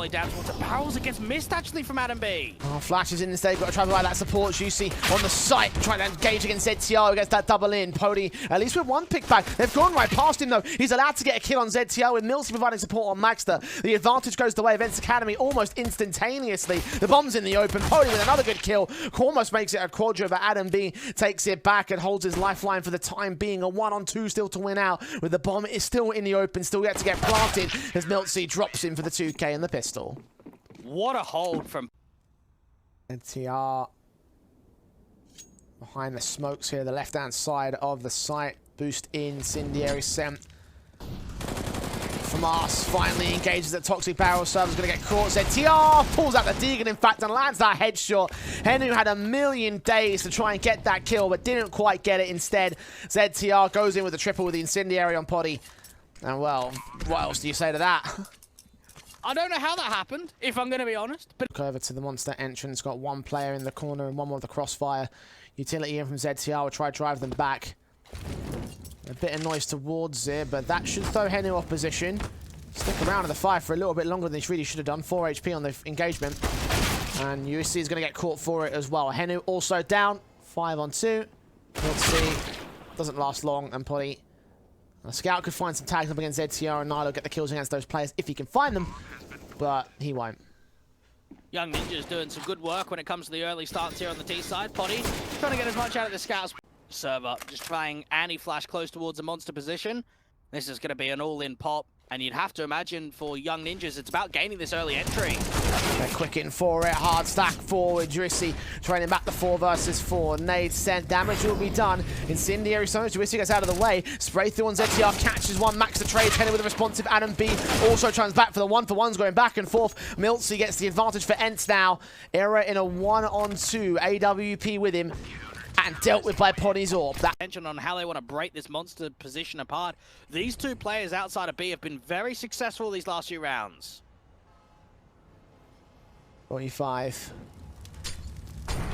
way down towards the barrels. It gets missed actually from Adam B. Oh, Flash is in instead. Got to travel by that support. Juicy on the site, trying to engage against ZTO. Gets that double in. Pody, at least with one pick back. They've gone right past him though. He's allowed to get a kill on ZTO with milceE providing support on Maxter. The advantage goes the way of ENCE Academy almost instantaneously. The bomb's in the open. Pody with another good kill. Almost makes it a quadra, but Adam B takes it back and holds his lifeline for the time being. A 1-on-2 still to win out, with the bomb is still in the open, still yet to get planted as milceE drops in for the 2K and the pistol. What a hold from NTR behind the smokes here, the left-hand side of the site. Boost incendiary sent from us. Finally engages the toxic barrel. Server's going to get caught. ZTR pulls out the Deegan, in fact, and lands that headshot. Henu had a million days to try and get that kill, but didn't quite get it. Instead, ZTR goes in with a triple with the incendiary on Poddy. And well, what else do you say to that? I don't know how that happened, if I'm going to be honest. But Look over to the monster entrance. Got one player in the corner and one more with the crossfire. Utility in from ZTR will try to drive them back. A bit of noise towards it, but that should throw Henu off position. Stick around in the fight for a little bit longer than he really should have done. 4 HP on the engagement. And USC is going to get caught for it as well. Henu also down. 5-on-2. Let's see. Doesn't last long, and Poddy. A scout could find some tags up against ZTR and niko, get the kills against those players if he can find them, but he won't. Young Ninja's doing some good work when it comes to the early starts here on the T side. Poddy trying to get as much out of the scouts. Server just trying anti-flash close towards a monster position. This is going to be an all-in pop, and you'd have to imagine for Young Ninjas, it's about gaining this early entry. They're quick in for it, hard stack forward. Juicy training back the 4 versus 4. Nade sent, damage will be done. Incendiary zones, Juicy gets out of the way. Spray through on ZTR, catches one, Max the trade, Penny with a responsive Adam B. Also turns back for the 1-for-1s going back and forth. milceE gets the advantage for ENCE now. Era in a 1-on-2, AWP with him. And dealt with by Poddy's AWP. That attention on how they want to break this monster position apart. These two players outside of B have been very successful these last few rounds. 45.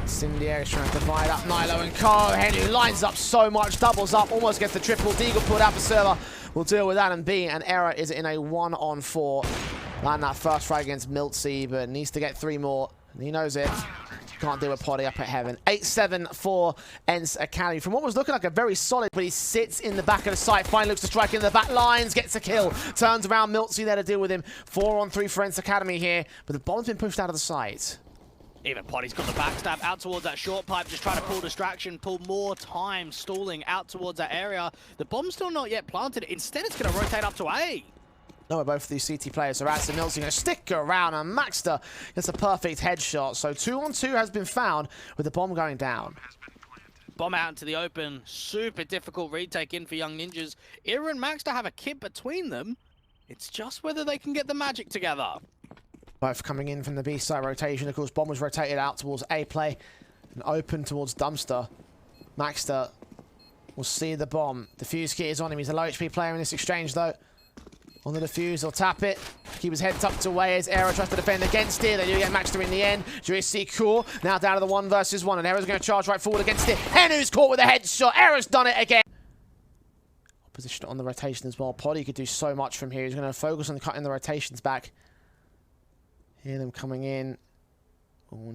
Incendiary trying to divide up niko and Co. Henu lines up so much, doubles up, almost gets the triple. Deagle pulled out for server. We'll deal with Adam B, and Era is in a 1-on-4. Land that first frag against milceE, but needs to get 3 more. And he knows it. Can't deal with Poddy up at heaven. 8-7 for ENCE Academy. From what was looking like a very solid, but he sits in the back of the site. Finally looks to strike in the back lines, gets a kill. Turns around, milceE there to deal with him. 4-on-3 for ENCE Academy here, but the bomb's been pushed out of the site. Even Poddy's got the backstab out towards that short pipe, just trying to pull distraction, pull more time, stalling out towards that area. The bomb's still not yet planted. Instead, it's going to rotate up to A. No, both of these CT players are out, so milceE going to stick around, and Maxter gets a perfect headshot. So 2-on-2 has been found with the bomb going down. Bomb out into the open. Super difficult retake in for Young Ninjas. Era and Maxter have a kit between them. It's just whether they can get the magic together. Both coming in from the B side rotation. Of course, bomb was rotated out towards A play and open towards Dumpster. Maxter will see the bomb. Defuse kit is on him. He's a low HP player in this exchange, though. On the defuse, he'll tap it. Keep his head tucked away as Era tries to defend against it. They do get Maxter in the end. Juicy cool. Now down to the 1 versus 1, and Era's going to charge right forward against it. Henu's caught with a headshot. Era's done it again. Opposition on the rotation as well. Poddy could do so much from here. He's going to focus on cutting the rotations back. Hear them coming in.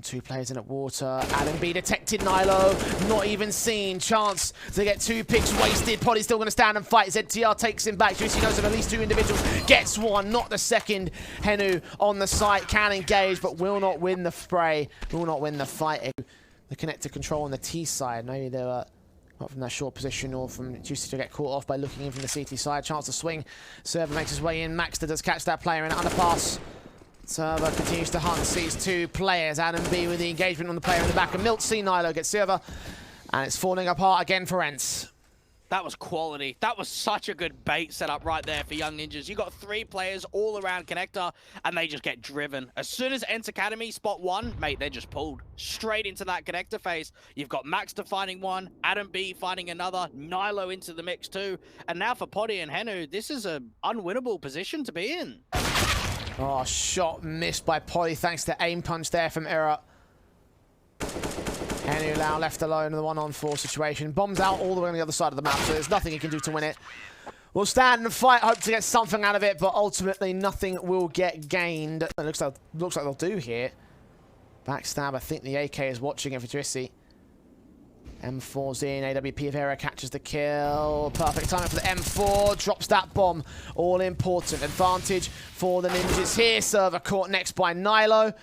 2 players in at water. Adam B detected niko. Not even seen. Chance to get 2 picks wasted. Poddy's still going to stand and fight. ZTR takes him back. Juicy knows of at least 2 individuals. Gets 1, not the second. Henu on the site. Can engage, but will not win the spray. Will not win the fight. The connector control on the T side. Maybe they were not from that short position or from Juicy to get caught off by looking in from the CT side. Chance to swing. Server makes his way in. Maxter does catch that player in an underpass. Server continues to hunt, sees 2 players. Adam B with the engagement on the player in the back, and milceE niko gets Server, and it's falling apart again for ENCE. That was quality. That was such a good bait setup right there for Young Ninjas. You got 3 players all around connector, and they just get driven. As soon as ENCE Academy spot 1, mate, they're just pulled straight into that connector phase. You've got Maxter finding 1, Adam B finding another, niko into the mix too, and now for Poddy and Henu, this is an unwinnable position to be in. Oh, shot missed by Poddy thanks to aim punch there from Era. Henu now left alone in the 1-on-4 situation. Bombs out all the way on the other side of the map, so there's nothing he can do to win it. will stand and fight, hope to get something out of it, but ultimately nothing will get gained. It looks like they'll do here. Backstab, I think the AK is watching it for Trissi. M4's in, AWP Vera catches the kill. Perfect timing for the M4, drops that bomb. All important. Advantage for the Ninjas here. Server caught next by Nilo.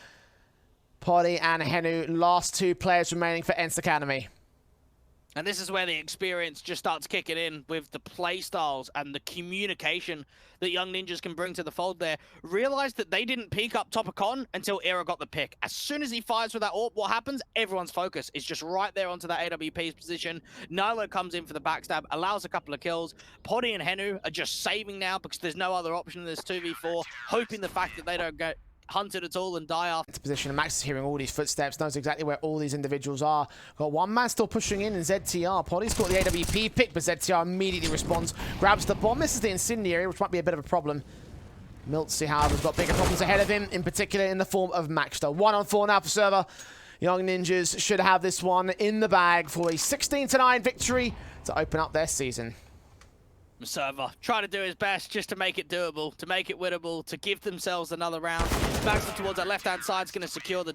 Poddy and Henu, last two players remaining for ENCE Academy. And this is where the experience just starts kicking in with the play styles and the communication that young Ninjas can bring to the fold there. Realized that they didn't peek up top of con until Era got the pick. As soon as he fires with that AWP, what happens? Everyone's focus is just right there onto that AWP's position. Nilo comes in for the backstab, allows a couple of kills. Poddy and Henu are just saving now because there's no other option in this 2v4, hoping the fact that they don't get hunted at all and die off. Position, and Max is hearing all these footsteps, knows exactly where all these individuals are. Got one man still pushing in ZTR. Poddy's got the AWP pick, but ZTR immediately responds, grabs the bomb. This is the incendiary, which might be a bit of a problem. Miltsy, however, has got bigger problems ahead of him, in particular in the form of Maxter. 1-on-4 now for Server. Young Ninjas should have this one in the bag for a 16-9 victory to open up their season. Server trying to do his best just to make it doable, to make it winnable, to give themselves another round. Baxter towards that left-hand side is going to secure the